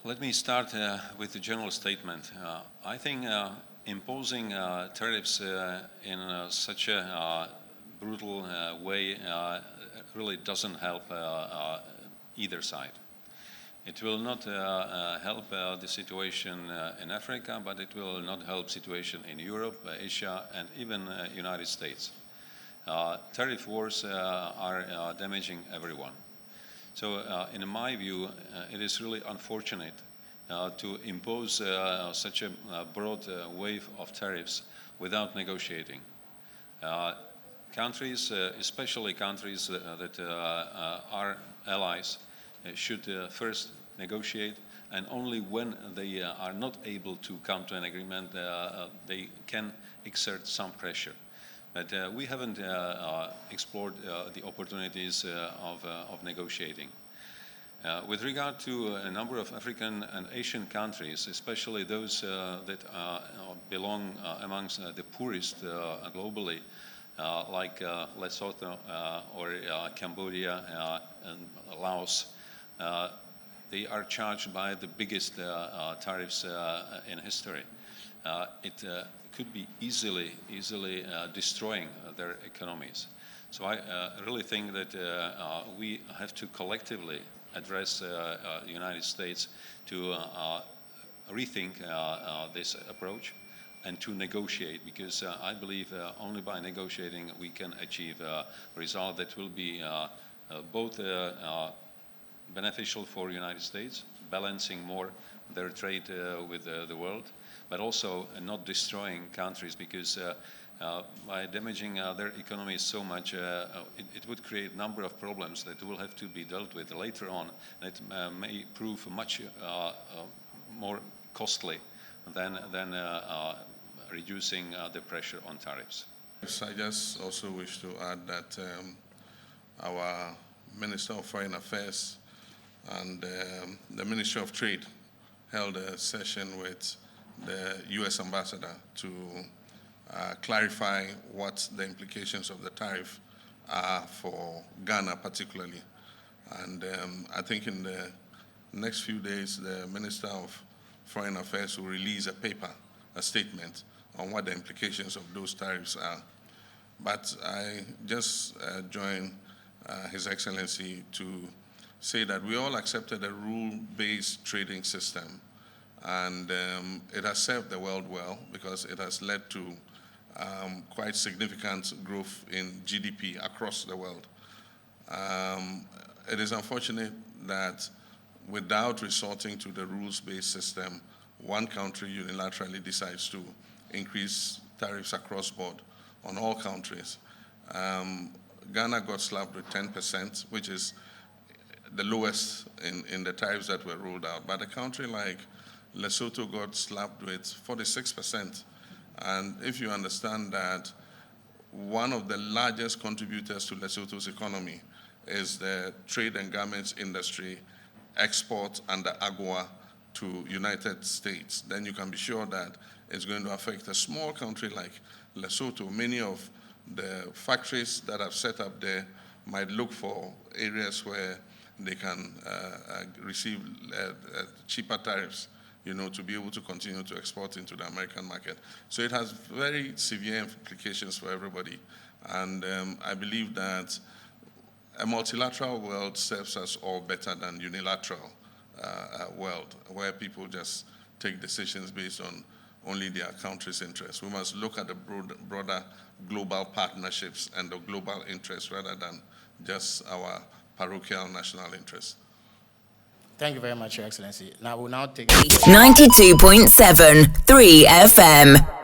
Let me start with the general statement. I think imposing tariffs in such a brutal way really doesn't help either side. It will not help the situation in Africa, but it will not help situation in Europe, Asia, and even United States. Tariff wars are damaging everyone. So in my view, it is really unfortunate to impose such a broad wave of tariffs without negotiating. Countries, especially countries that are allies, should first negotiate, and only when they are not able to come to an agreement, they can exert some pressure. But we haven't explored the opportunities of negotiating. With regard to a number of African and Asian countries, especially those that belong amongst the poorest globally, like Lesotho or Cambodia and Laos, they are charged by the biggest tariffs in history. It could be easily destroying their economies. So I really think that we have to collectively address the United States to rethink this approach and to negotiate, because I believe only by negotiating we can achieve a result that will be both beneficial for the United States, balancing more their trade with the world, but also not destroying countries, because by damaging their economies so much, it would create a number of problems that will have to be dealt with later on. That may prove much more costly than reducing the pressure on tariffs. I just also wish to add that our Minister of Foreign Affairs and the Ministry of Trade held a session with the U.S. ambassador to clarify what the implications of the tariff are for Ghana particularly. And I think in the next few days, the Minister of Foreign Affairs will release a paper, a statement on what the implications of those tariffs are. But I just join His Excellency to say that we all accepted a rule-based trading system, and it has served the world well because it has led to quite significant growth in GDP across the world. It is unfortunate that without resorting to the rules-based system, one country unilaterally decides to increase tariffs across board on all countries. Ghana got slapped with 10%, which is the lowest in the tariffs that were rolled out. But a country like Lesotho got slapped with 46%. And if you understand that one of the largest contributors to Lesotho's economy is the trade and garments industry, export and the AGOA to United States, then you can be sure that it's going to affect a small country like Lesotho. Many of the factories that have set up there might look for areas where they can receive cheaper tariffs, to be able to continue to export into the American market. So it has very severe implications for everybody. And I believe that a multilateral world serves us all better than unilateral world, where people just take decisions based on only their country's interests. We must look at the broader global partnerships and the global interests rather than just our parochial national interests. Thank you very much, Your Excellency. Now we'll take 92.7 3 FM.